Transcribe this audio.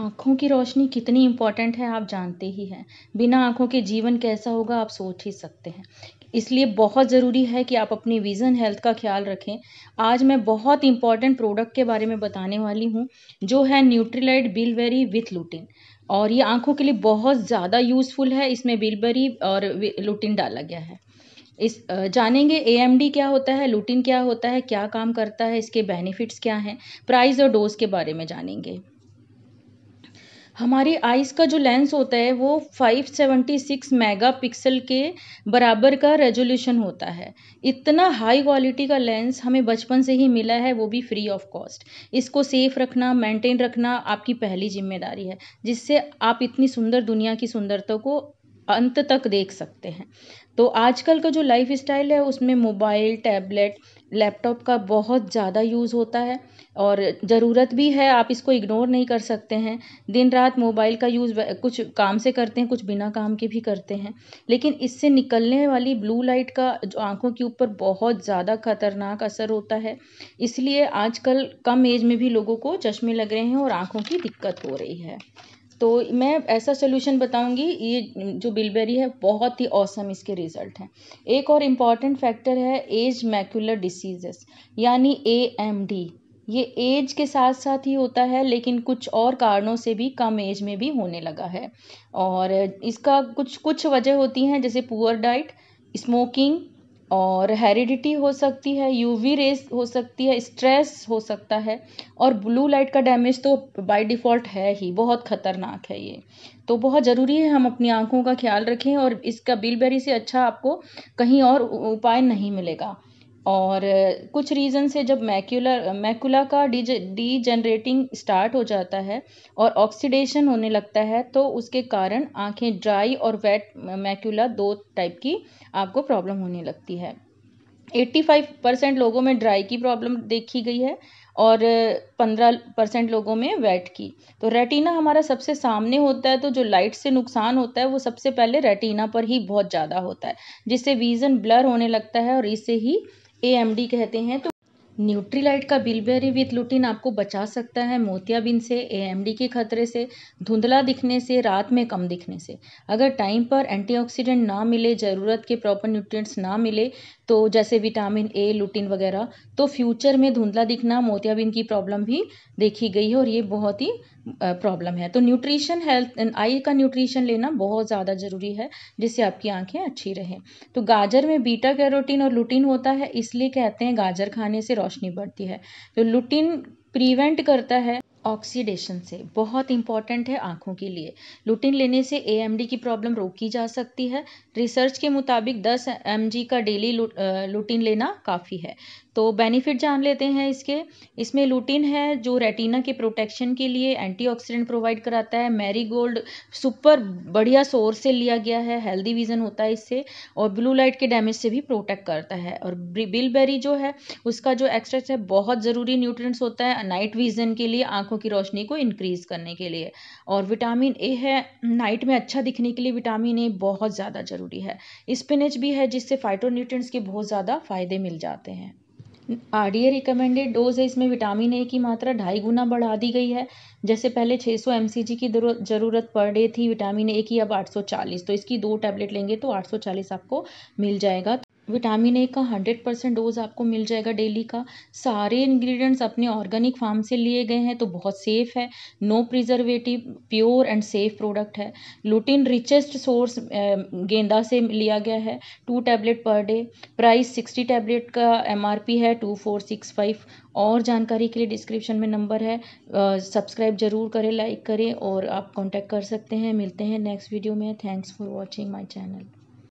आँखों की रोशनी कितनी इम्पोर्टेंट है आप जानते ही हैं। बिना आँखों के जीवन कैसा होगा आप सोच ही सकते हैं। इसलिए बहुत ज़रूरी है कि आप अपनी विज़न हेल्थ का ख़्याल रखें। आज मैं बहुत इम्पोर्टेंट प्रोडक्ट के बारे में बताने वाली हूँ, जो है न्यूट्रीलाइट बिलबेरी विथ लुटिन और ये आँखों के लिए बहुत ज़्यादा यूज़फुल है। इसमें बिलबेरी और लुटिन डाला गया है। जानेंगे एएमडी क्या होता है, लुटिन क्या होता है, क्या काम करता है, इसके बेनिफिट्स क्या हैं, प्राइस और डोज़ के बारे में जानेंगे। हमारी आइज़ का जो लेंस होता है वो 576 मेगापिक्सल के बराबर का रेजोल्यूशन होता है। इतना हाई क्वालिटी का लेंस हमें बचपन से ही मिला है, वो भी फ्री ऑफ कॉस्ट। इसको सेफ रखना, मेंटेन रखना आपकी पहली जिम्मेदारी है, जिससे आप इतनी सुंदर दुनिया की सुंदरता को अंत तक देख सकते हैं। तो आजकल का जो लाइफ स्टाइल है उसमें मोबाइल, टैबलेट, लैपटॉप का बहुत ज़्यादा यूज़ होता है और ज़रूरत भी है, आप इसको इग्नोर नहीं कर सकते हैं। दिन रात मोबाइल का यूज़ कुछ काम से करते हैं, कुछ बिना काम के भी करते हैं। लेकिन इससे निकलने वाली ब्लू लाइट का जो आँखों के ऊपर बहुत ज़्यादा खतरनाक असर होता है। इसलिए आजकल कम एज में भी लोगों को चश्मे लग रहे हैं और आँखों की दिक्कत हो रही है। तो मैं ऐसा सॉल्यूशन बताऊंगी, ये जो बिलबेरी है बहुत ही ऑसम इसके रिजल्ट हैं। एक और इम्पॉर्टेंट फैक्टर है एज मैक्युलर डिसीजेस यानी एएमडी। ये एज के साथ साथ ही होता है, लेकिन कुछ और कारणों से भी कम एज में भी होने लगा है। और इसका कुछ कुछ वजह होती हैं, जैसे पुअर डाइट, स्मोकिंग और हेरिडिटी हो सकती है, यूवी रेस हो सकती है, स्ट्रेस हो सकता है और ब्लू लाइट का डैमेज तो बाय डिफ़ॉल्ट है ही, बहुत ख़तरनाक है ये। तो बहुत ज़रूरी है हम अपनी आँखों का ख़्याल रखें और इसका बिलबेरी से अच्छा आपको कहीं और उपाय नहीं मिलेगा। और कुछ रीज़न से जब मैकुला का डीजनरेटिंग स्टार्ट हो जाता है और ऑक्सीडेशन होने लगता है, तो उसके कारण आँखें ड्राई और वेट मैकुला 2 टाइप की आपको प्रॉब्लम होने लगती है। 85% लोगों में ड्राई की प्रॉब्लम देखी गई है और 15% लोगों में वेट की। तो रेटिना हमारा सबसे सामने होता है, तो जो लाइट से नुकसान होता है वो सबसे पहले रेटिना पर ही बहुत ज़्यादा होता है, जिससे विज़न ब्लर होने लगता है और इसे ही एएमडी कहते हैं। तो न्यूट्रीलाइट का बिलबेरी विथ लुटिन आपको बचा सकता है मोतियाबिंद से, एएमडी के खतरे से, धुंधला दिखने से, रात में कम दिखने से। अगर टाइम पर एंटीऑक्सीडेंट ना मिले, ज़रूरत के प्रॉपर न्यूट्रिएंट्स ना मिले, तो जैसे विटामिन ए, लुटिन वगैरह, तो फ्यूचर में धुंधला दिखना, मोतियाबिंद की प्रॉब्लम भी देखी गई है और ये बहुत ही प्रॉब्लम है। तो न्यूट्रिशन हेल्थ आई का न्यूट्रिशन लेना बहुत ज़्यादा ज़रूरी है, जिससे आपकी आंखें अच्छी रहें। तो गाजर में बीटा कैरोटीन और लुटिन होता है, इसलिए कहते हैं गाजर खाने से रोशनी बढ़ती है। तो लुटिन प्रिवेंट करता है ऑक्सीडेशन से, बहुत इंपॉर्टेंट है आंखों के लिए। लुटिन लेने से एएमडी की प्रॉब्लम रोकी जा सकती है। रिसर्च के मुताबिक 10 mg का डेली लुटिन लेना काफ़ी है। तो बेनिफिट जान लेते हैं इसके। इसमें लुटिन है जो रेटिना के प्रोटेक्शन के लिए एंटीऑक्सीडेंट प्रोवाइड कराता है। मैरीगोल्ड सुपर बढ़िया सोर्स से लिया गया है, हेल्दी विजन होता है इससे और ब्लू लाइट के डैमेज से भी प्रोटेक्ट करता है। और बिलबेरी जो है उसका जो एक्सट्रैक्ट है बहुत ज़रूरी न्यूट्रिएंट्स होता है नाइट विजन के लिए, आंखों की रोशनी को इंक्रीज करने के लिए। और विटामिन ए है, नाइट में अच्छा दिखने के लिए विटामिन ए बहुत ज़्यादा ज़रूरी है। स्पिनच भी है, जिससे फाइटोन्यूट्रिएंट्स के बहुत ज़्यादा फायदे मिल जाते हैं। आरडीए रिकमेंडेड डोज है, इसमें विटामिन ए की मात्रा 2.5 गुना बढ़ा दी गई है। जैसे पहले 600 mcg की ज़रूरत पर डे थी विटामिन ए की, अब 840, तो इसकी 2 टैबलेट लेंगे तो 840 आपको मिल जाएगा। विटामिन ए का 100% डोज आपको मिल जाएगा डेली का। सारे इंग्रेडिएंट्स अपने ऑर्गेनिक फार्म से लिए गए हैं, तो बहुत सेफ है, no preservative, pure and safe product है। लुटिन रिचेस्ट सोर्स गेंदा से लिया गया है, 2 tablet per day. Price 60 tablet का एमआरपी है 2465। और जानकारी के लिए डिस्क्रिप्शन में नंबर है, सब्सक्राइब जरूर करें, लाइक करें और आप कांटेक्ट कर सकते हैं। मिलते हैं नेक्स्ट वीडियो में। Thanks for watching my channel.